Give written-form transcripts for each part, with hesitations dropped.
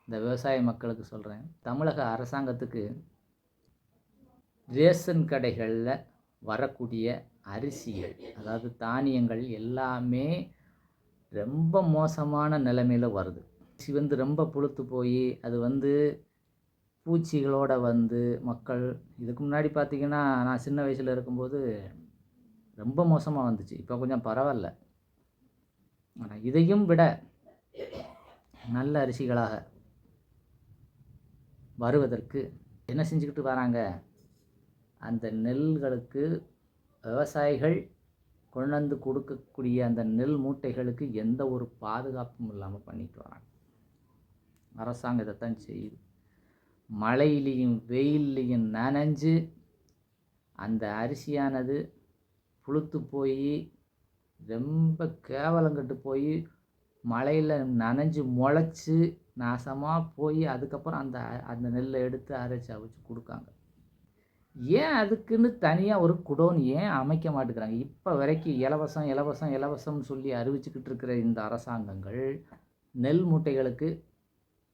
இந்த விவசாய மக்களுக்கு சொல்கிறேன். தமிழக அரசாங்கத்துக்கு ரேஷன் கடைகளில் வரக்கூடிய அரிசிகள், அதாவது தானியங்கள் எல்லாமே ரொம்ப மோசமான நிலைமையில் வருது. அரிசி ரொம்ப புழுத்து போய் அது பூச்சிகளோட மக்கள் இதுக்கு முன்னாடி பார்த்திங்கன்னா, நான் சின்ன வயசில் இருக்கும்போது ரொம்ப மோசமாக வந்துச்சு. இப்போ கொஞ்சம் பரவாயில்ல. ஆனால் இதையும் விட நல்ல அரிசிகளாக வருவதற்கு என்ன செஞ்சுக்கிட்டு வராங்க? அந்த நெல்களுக்கு விவசாயிகள் கொண்டு கொடுக்கக்கூடிய அந்த நெல் மூட்டைகளுக்கு எந்த ஒரு பாதுகாப்பும் இல்லாமல் பண்ணிட்டு வராங்க. அரசாங்கம் இதைத்தான் செய்யுது. மழையிலையும் வெயில்லையும் நனைஞ்சு அந்த அரிசியானது புழுத்து போய் ரொம்ப கேவலங்கட்டு போய் மழையில் நனைஞ்சு முளைச்சி நாசமாக போய் அதுக்கப்புறம் அந்த நெல்லை எடுத்து அரைச்சி அவிச்சு கொடுக்காங்க. ஏன் அதுக்குன்னு தனியாக ஒரு குடோன் ஏன் அமைக்க மாட்டேங்கிறாங்க? இப்போ வரைக்கும் இலவசம் இலவசம் இலவசம்னு சொல்லி அறிவிச்சுக்கிட்டு இருக்கிற இந்த அரசாங்கங்கள் நெல் மூட்டைகளுக்கு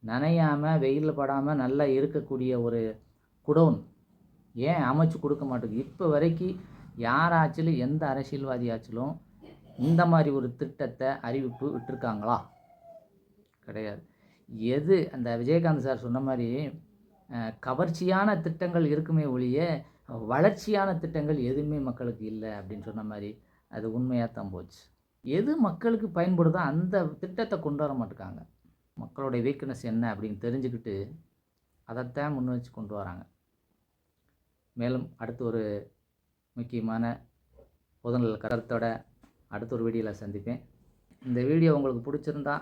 நனையாமல் வெயிலில் படாமல் நல்லா இருக்கக்கூடிய ஒரு குடோன் ஏன் அமைச்சு கொடுக்க மாட்டேங்குது? இப்போ வரைக்கும் யாராச்சிலும் எந்த அரசியல்வாதி ஆச்சிலும் இந்த மாதிரி ஒரு திட்டத்தை அறிவிப்பு விட்டுருக்காங்களா? கிடையாது. எது அந்த விஜயகாந்த் சார் சொன்ன மாதிரி கவர்ச்சியான திட்டங்கள் இருக்குமே ஒழிய வளர்ச்சியான திட்டங்கள் எதுவுமே மக்களுக்கு இல்லை அப்படின்னு சொன்ன மாதிரி அது உண்மையாக தான் போச்சு. எது மக்களுக்கு பயன்படுதோ அந்த திட்டத்தை கொண்டு வர மாட்டேங்காங்க. மக்களுடைய வீக்னஸ் என்ன அப்படின்னு தெரிஞ்சுக்கிட்டு அதைத்தான் முன் வச்சு கொண்டு வராங்க. மேலும் அடுத்து ஒரு முக்கியமான பொதுநல கருத்தோட அடுத்த ஒரு வீடியோவில் சந்திப்பேன். இந்த வீடியோ உங்களுக்கு பிடிச்சிருந்தா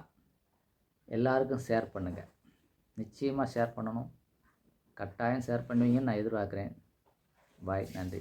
எல்லாருக்கும் ஷேர் பண்ணுங்கள். நிச்சயமாக ஷேர் பண்ணணும். கட்டாயம் ஷேர் பண்ணுவீங்கன்னு நான் எதிர்பார்க்குறேன். பாய். நன்றி.